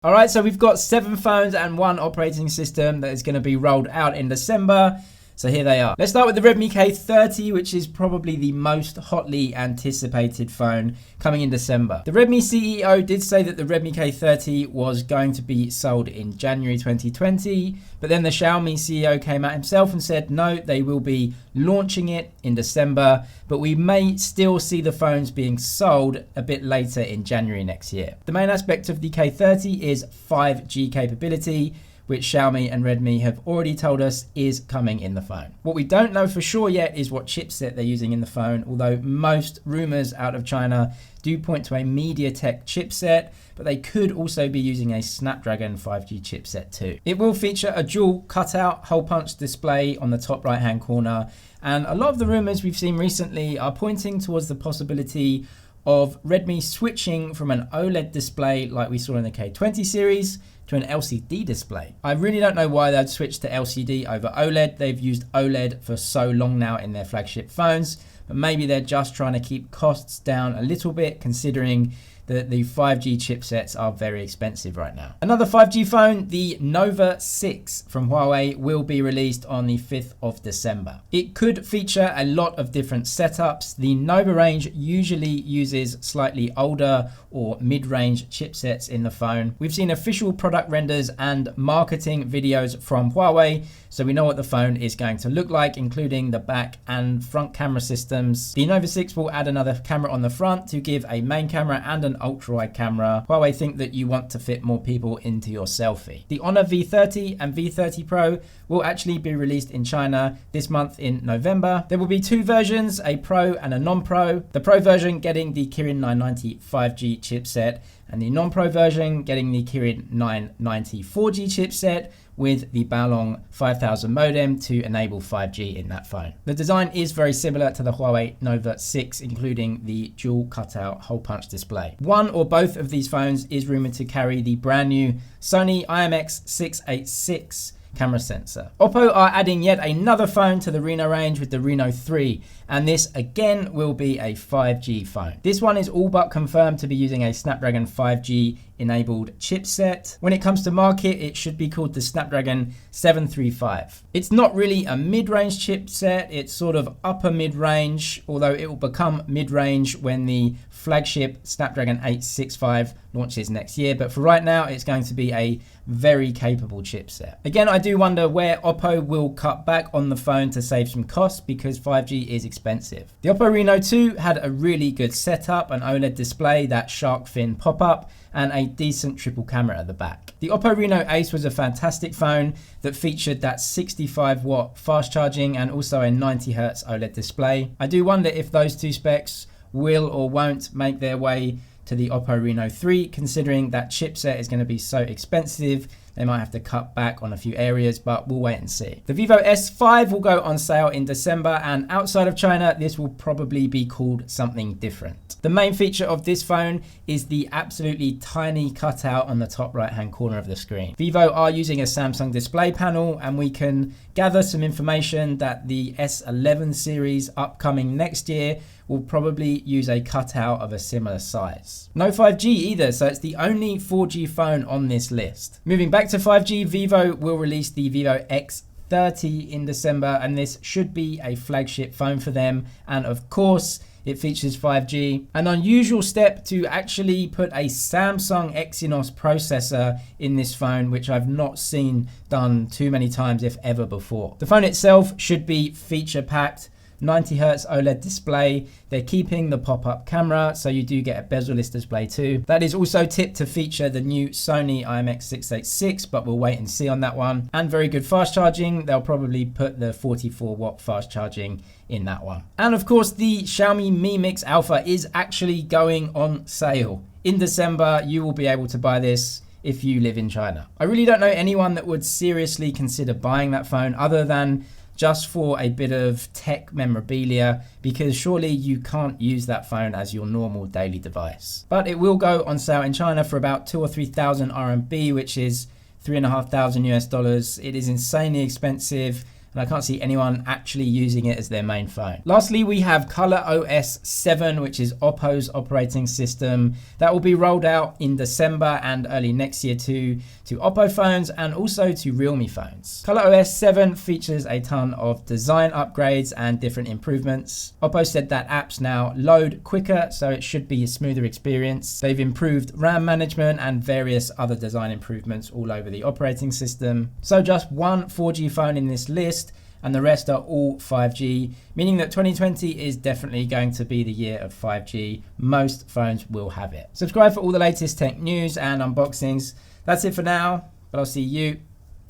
All right, so we've got 7 phones and 1 operating system that is going to be rolled out in December. So here they are. Let's start with the Redmi K30, which is probably the most hotly anticipated phone coming in December. The Redmi CEO did say that the Redmi K30 was going to be sold in January 2020, but then the Xiaomi CEO came out himself and said, no, they will be launching it in December, but we may still see the phones being sold a bit later in January next year. The main aspect of the K30 is 5G capability, which Xiaomi and Redmi have already told us is coming in the phone. What we don't know for sure yet is what chipset they're using in the phone, although most rumors out of China do point to a MediaTek chipset, but they could also be using a Snapdragon 5G chipset too. It will feature a dual cutout hole punch display on the top right hand corner, and a lot of the rumors we've seen recently are pointing towards the possibility of Redmi switching from an OLED display like we saw in the K20 series to an LCD display. I really don't know why they'd switch to LCD over OLED. They've used OLED for so long now in their flagship phones, but maybe they're just trying to keep costs down a little bit, considering that the 5G chipsets are very expensive right now. Another 5G phone, the Nova 6 from Huawei, will be released on the 5th of December. It could feature a lot of different setups. The Nova range usually uses slightly older or mid-range chipsets in the phone. We've seen official product renders and marketing videos from Huawei, so we know what the phone is going to look like, including the back and front camera systems. The Nova 6 will add another camera on the front to give a main camera and an ultra-wide camera. Huawei think that you want to fit more people into your selfie. The Honor V30 and V30 Pro will actually be released in China this month in November. There will be 2 versions, a Pro and a non-Pro. The Pro version getting the Kirin 990 5G chipset, and the non-Pro version getting the Kirin 990 4G chipset with the Balong 5000 modem to enable 5G in that phone. The design is very similar to the Huawei Nova 6, including the dual cutout hole punch display. One or both of these phones is rumored to carry the brand new Sony IMX686 camera sensor. Oppo are adding yet another phone to the Reno range with the Reno 3, and this again will be a 5G phone. This one is all but confirmed to be using a Snapdragon 5G enabled chipset. When it comes to market, it should be called the Snapdragon 735. It's not really a mid-range chipset, it's sort of upper mid-range, although it will become mid-range when the flagship Snapdragon 865 launches next year, but for right now it's going to be a very capable chipset. Again, I do wonder where Oppo will cut back on the phone to save some costs, because 5G is expensive. The Oppo Reno 2 had a really good setup, an OLED display, that shark fin pop-up, and a decent triple camera at the back. The Oppo Reno Ace was a fantastic phone that featured that 65-watt fast charging and also a 90Hz OLED display. I do wonder if those 2 specs will or won't make their way to the Oppo Reno 3, considering that chipset is going to be so expensive. They might have to cut back on a few areas, but we'll wait and see. The Vivo S5 will go on sale in December, and outside of China, this will probably be called something different. The main feature of this phone is the absolutely tiny cutout on the top right-hand corner of the screen. Vivo are using a Samsung display panel, and we can gather some information that the S11 series upcoming next year will probably use a cutout of a similar size. No 5G either, so it's the only 4G phone on this list. Moving back to 5G, Vivo will release the Vivo X30 in December, and this should be a flagship phone for them. And of course, it features 5G. An unusual step to actually put a Samsung Exynos processor in this phone, which I've not seen done too many times, if ever, before. The phone itself should be feature-packed. 90Hz OLED display. They're keeping the pop-up camera, so you do get a bezel-less display too. That is also tipped to feature the new Sony IMX686, but we'll wait and see on that one. And very good fast charging. They'll probably put the 44-watt fast charging in that one. And of course, the Xiaomi Mi Mix Alpha is actually going on sale. In December, you will be able to buy this if you live in China. I really don't know anyone that would seriously consider buying that phone other than just for a bit of tech memorabilia, because surely you can't use that phone as your normal daily device. But it will go on sale in China for about 2,000 or 3,000 RMB, which is $3,500 US. It is insanely expensive, and I can't see anyone actually using it as their main phone. Lastly, we have ColorOS 7, which is Oppo's operating system. That will be rolled out in December and early next year to Oppo phones and also to Realme phones. ColorOS 7 features a ton of design upgrades and different improvements. Oppo said that apps now load quicker, so it should be a smoother experience. They've improved RAM management and various other design improvements all over the operating system. So just one 4G phone in this list, and the rest are all 5G, meaning that 2020 is definitely going to be the year of 5G. Most phones will have it. Subscribe for all the latest tech news and unboxings. That's it for now, but I'll see you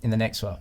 in the next one.